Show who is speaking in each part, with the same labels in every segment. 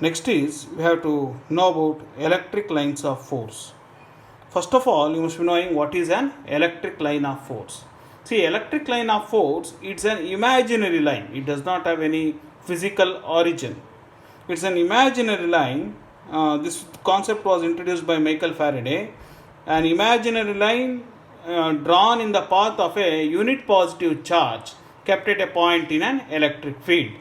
Speaker 1: Next is we have to know about electric lines of force. First of all, you must be knowing what is an electric line of force. See, electric line of force, it's an imaginary line. It does not have any physical origin. It's an imaginary line. This concept was introduced by Michael Faraday. An imaginary line drawn in the path of a unit positive charge kept at a point in an electric field.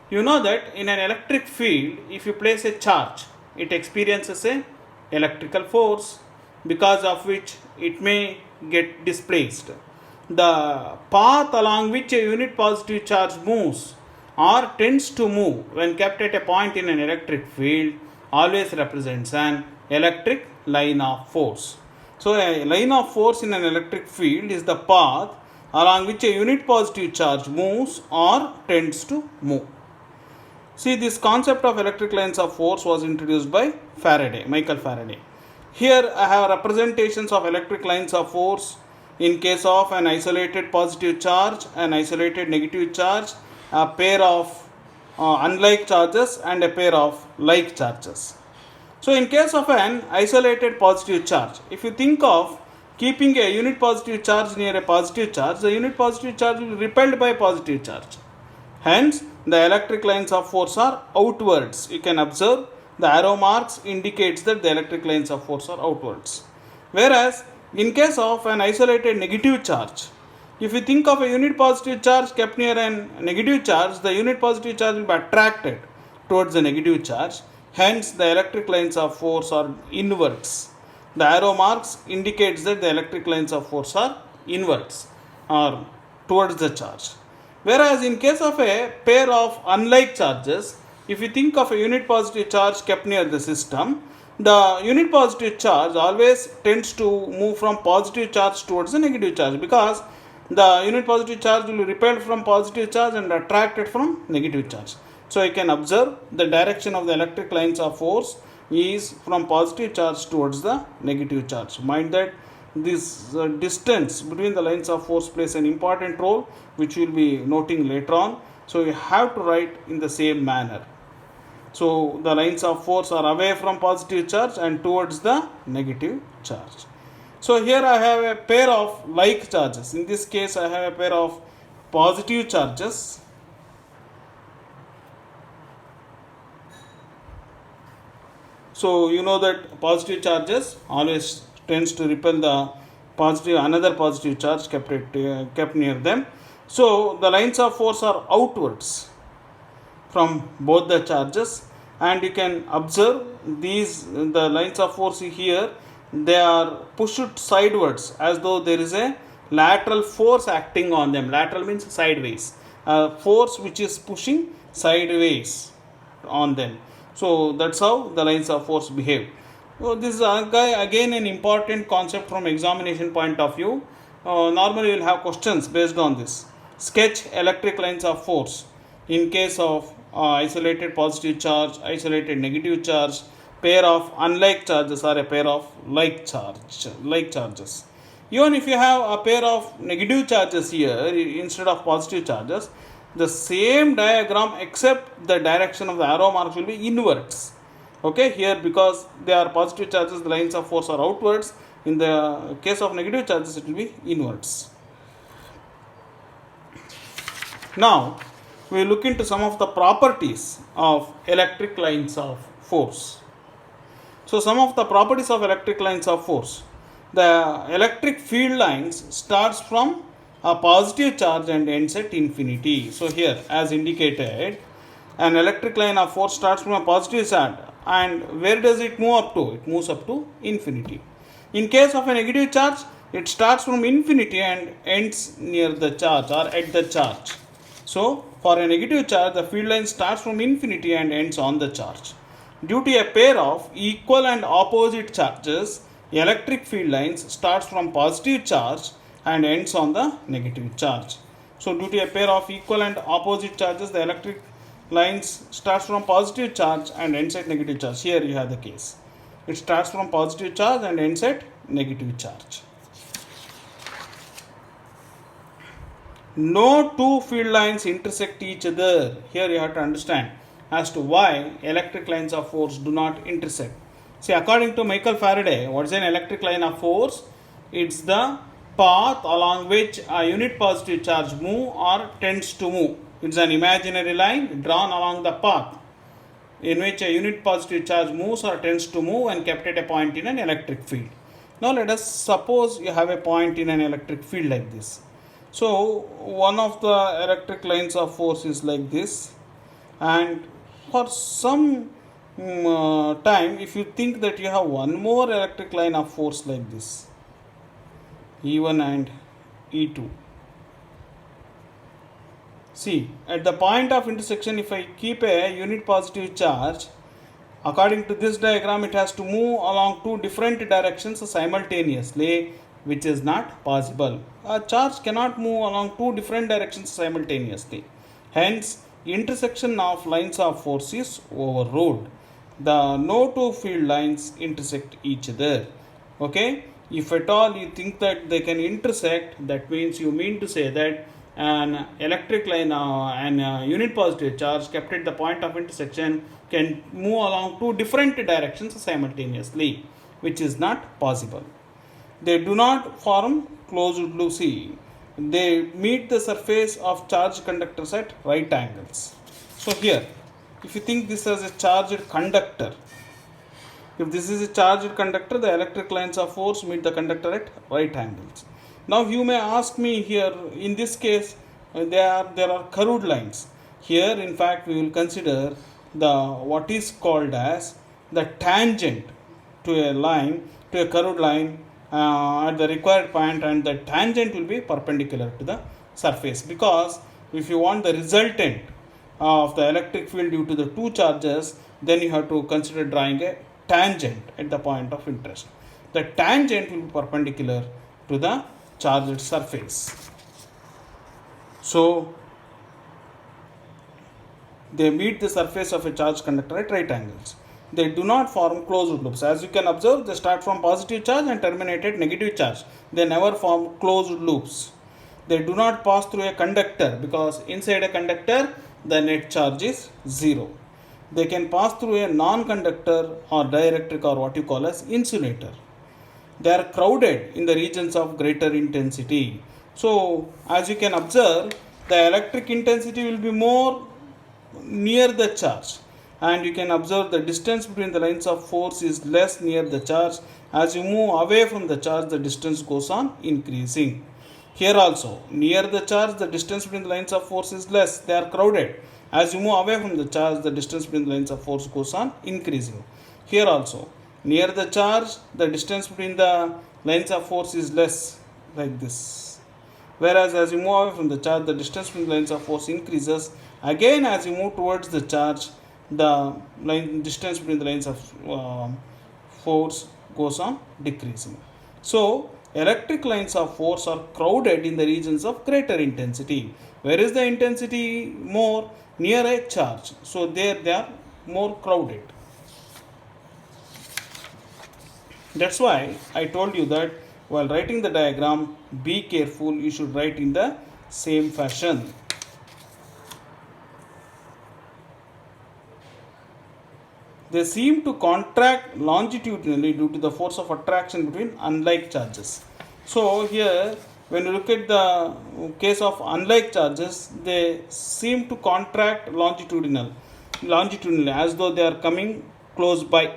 Speaker 1: You know that in an electric field, if you place a charge, it experiences a electrical force because of which it may get displaced. The path along which a unit positive charge moves or tends to move when kept at a point in an electric field always represents an electric line of force. So, a line of force in an electric field is the path along which a unit positive charge moves or tends to move. See, this concept of electric lines of force was introduced by Faraday, Michael Faraday. Here I have representations of electric lines of force in case of an isolated positive charge, an isolated negative charge, a pair of unlike charges and a pair of like charges. So, in case of an isolated positive charge, if you think of keeping a unit positive charge near a positive charge, the unit positive charge will be repelled by positive charge. Hence, the electric lines of force are outwards. You can observe the arrow marks indicates that the electric lines of force are outwards. Whereas, in case of an isolated negative charge, if you think of a unit positive charge kept near a negative charge, the unit positive charge will be attracted towards the negative charge. Hence, the electric lines of force are inwards. The arrow marks indicates that the electric lines of force are inwards or towards the charge. Whereas in case of a pair of unlike charges, if you think of a unit positive charge kept near the system, the unit positive charge always tends to move from positive charge towards the negative charge because the unit positive charge will be repelled from positive charge and attracted from negative charge. So you can observe the direction of the electric lines of force is from positive charge towards the negative charge. Mind that this distance between the lines of force plays an important role which we will be noting later on. So you have to write in the same manner. So the lines of force are away from positive charge and towards the negative charge. So here I have a pair of like charges. In this case I have a pair of positive charges. So you know that positive charges always tends to repel the positive another positive charge kept near them. So the lines of force are outwards from both the charges, and you can observe the lines of force here, they are pushed sidewards as though there is a lateral force acting on them. Lateral means sideways, a force which is pushing sideways on them. So that's how the lines of force behave. So this is again an important concept from examination point of view. Normally you will have questions based on this. Sketch electric lines of force in case of isolated positive charge, isolated negative charge, pair of unlike charges or a pair of like charges. Even if you have a pair of negative charges here instead of positive charges, the same diagram except the direction of the arrow marks will be inwards. Okay, here because they are positive charges, the lines of force are outwards. In the case of negative charges, it will be inwards. Now, we look into some of the properties of electric lines of force. So, some of the properties of electric lines of force. The electric field lines starts from a positive charge and ends at infinity. So, here as indicated, an electric line of force starts from a positive charge, and where does it move up to? It moves up to infinity. In case of a negative charge, it starts from infinity and ends near the charge or at the charge. So, for a negative charge, the field line starts from infinity and ends on the charge. Due to a pair of equal and opposite charges, electric field lines starts from positive charge and ends on the negative charge. So, due to a pair of equal and opposite charges, the electric lines starts from positive charge and ends at negative charge. Here you have the case. It starts from positive charge and ends at negative charge. No two field lines intersect each other. Here you have to understand. as to why electric lines of force do not intersect. See, according to Michael Faraday, what is an electric line of force? It's the path along which a unit positive charge move or tends to move. It's an imaginary line drawn along the path in which a unit positive charge moves or tends to move and kept at a point in an electric field. Now let us suppose you have a point in an electric field like this. So one of the electric lines of force is like this, and for some time, if you think that you have one more electric line of force like this, E1 and E2. See, at the point of intersection, if I keep a unit positive charge, according to this diagram, it has to move along two different directions simultaneously, which is not possible. A charge cannot move along two different directions simultaneously. Hence, intersection of lines of force is overruled. The no two field lines intersect each other. Okay? If at all you think that they can intersect, that means you mean to say that an electric line and unit positive charge kept at the point of intersection can move along two different directions simultaneously, which is not possible. They do not form closed loop. See, they meet the surface of charged conductors at right angles. So here, if you think this as a charged conductor, if this is a charged conductor, the electric lines of force meet the conductor at right angles. Now you may ask me here, in this case, there are curved lines. Here, in fact, we will consider the what is called as the tangent to a line, to a curved line at the required point, and the tangent will be perpendicular to the surface, because if you want the resultant of the electric field due to the two charges, then you have to consider drawing a tangent at the point of interest. The tangent will be perpendicular to the charged surface. So they meet the surface of a charged conductor at right angles. They do not form closed loops. As you can observe, they start from positive charge and terminate at negative charge. They never form closed loops. They do not pass through a conductor, because inside a conductor the net charge is 0. They can pass through a non-conductor or dielectric, or what you call as insulator. They are crowded in the regions of greater intensity. So as you can observe, the electric intensity will be more near the charge, and you can observe the distance between the lines of force is less near the charge. As you move away from the charge, the distance goes on increasing. Here also, near the charge, the distance between the lines of force is less. They are crowded. As you move away from the charge, the distance between the lines of force goes on increasing. Here also, near the charge, the distance between the lines of force is less, like this. Whereas as you move away from the charge, the distance between the lines of force increases. Again, as you move towards the charge, the distance between the lines of force goes on decreasing. So, electric lines of force are crowded in the regions of greater intensity. Where is the intensity more? Near a charge. So, there they are more crowded. That's why I told you that while writing the diagram, be careful, you should write in the same fashion. They seem to contract longitudinally due to the force of attraction between unlike charges. So here, when you look at the case of unlike charges, they seem to contract longitudinally, as though they are coming close by,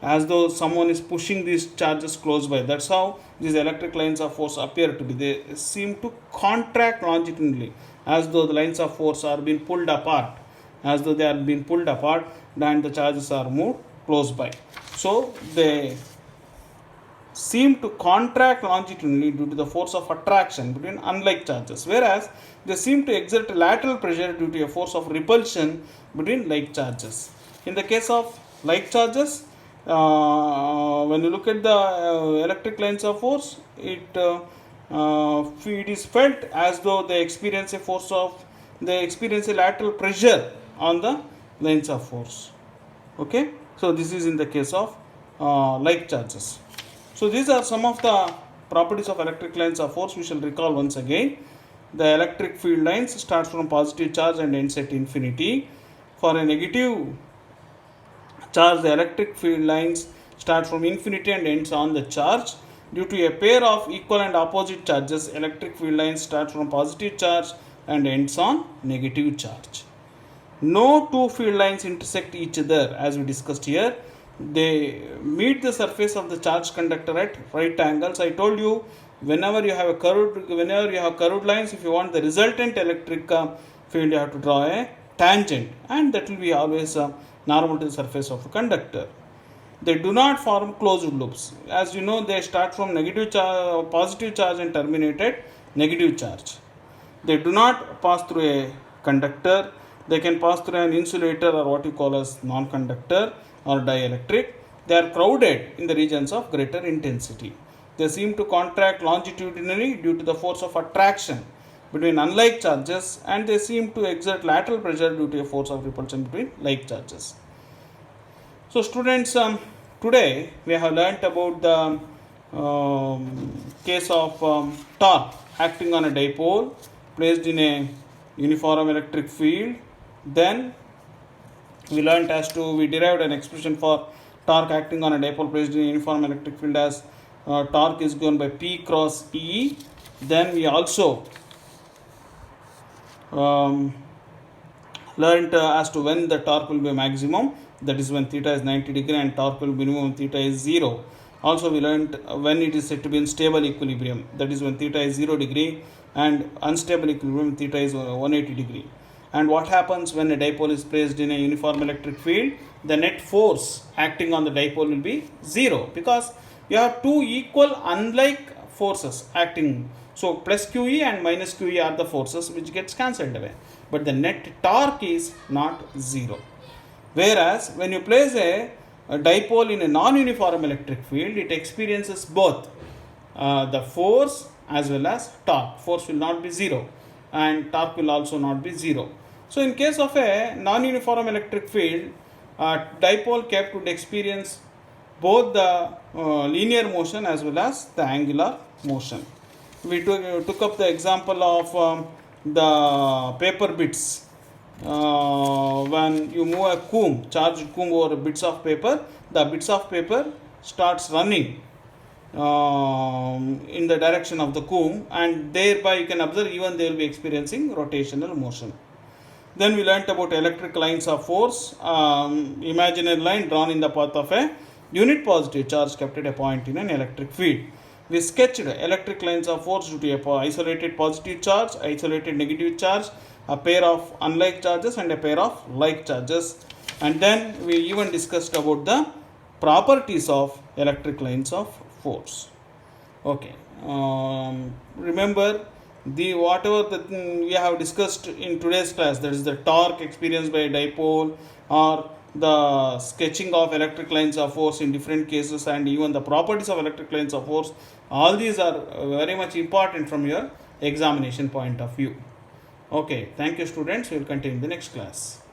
Speaker 1: as though someone is pushing these charges close by. That's how these electric lines of force appear to be. They seem to contract longitudinally, as though the lines of force are being pulled apart, and the charges are moved close by. So they seem to contract longitudinally due to the force of attraction between unlike charges, whereas they seem to exert lateral pressure due to a force of repulsion between like charges. In the case of like charges, when you look at the electric lines of force, it is felt as though they experience a lateral pressure on the lines of force. Okay, so this is in the case of like charges. So these are some of the properties of electric lines of force. We shall recall once again. The electric field lines starts from positive charge and ends at infinity. For a negative charge, the electric field lines start from infinity and ends on the charge. Due to a pair of equal and opposite charges, electric field lines start from positive charge and ends on negative charge. No two field lines intersect each other, as we discussed here. They meet the surface of the charge conductor at right angles. I told you, whenever you have curved lines, if you want the resultant electric field, you have to draw a tangent, and that will be always normal to the surface of a conductor. They do not form closed loops. As you know, they start from positive charge and terminate at negative charge. They do not pass through a conductor. They can pass through an insulator, or what you call as non-conductor or dielectric. They are crowded in the regions of greater intensity. They seem to contract longitudinally due to the force of attraction between unlike charges, and they seem to exert lateral pressure due to a force of repulsion between like charges. So students, today we have learnt about the case of torque acting on a dipole placed in a uniform electric field. Then we derived an expression for torque acting on a dipole placed in a uniform electric field as torque is given by P cross E. Then we also learnt as to when the torque will be maximum, that is when theta is 90 degree and torque will be minimum, theta is 0. Also we learnt when it is said to be in stable equilibrium, that is when theta is 0 degree, and unstable equilibrium, theta is 180 degree. And what happens when a dipole is placed in a uniform electric field? The net force acting on the dipole will be 0, because you have two equal unlike forces acting. So plus QE and minus QE are the forces which gets cancelled away, but the net torque is not 0. Whereas when you place a dipole in a non-uniform electric field, it experiences both the force as well as torque. Force will not be 0 and torque will also not be 0. So in case of a non-uniform electric field, dipole kept would experience both the linear motion as well as the angular motion. We took up the example of the paper bits. When you move a charged comb over bits of paper, the bits of paper starts running in the direction of the comb, and thereby you can observe even they will be experiencing rotational motion. Then we learnt about electric lines of force, imaginary line drawn in the path of a unit positive charge kept at a point in an electric field. We sketched electric lines of force due to a isolated positive charge, isolated negative charge, a pair of unlike charges and a pair of like charges. And then we even discussed about the properties of electric lines of force. Okay. Remember, whatever we have discussed in today's class, that is the torque experienced by a dipole, or the sketching of electric lines of force in different cases, and even the properties of electric lines of force, all these are very much important from your examination point of view. Okay, thank you students. We will continue in the next class.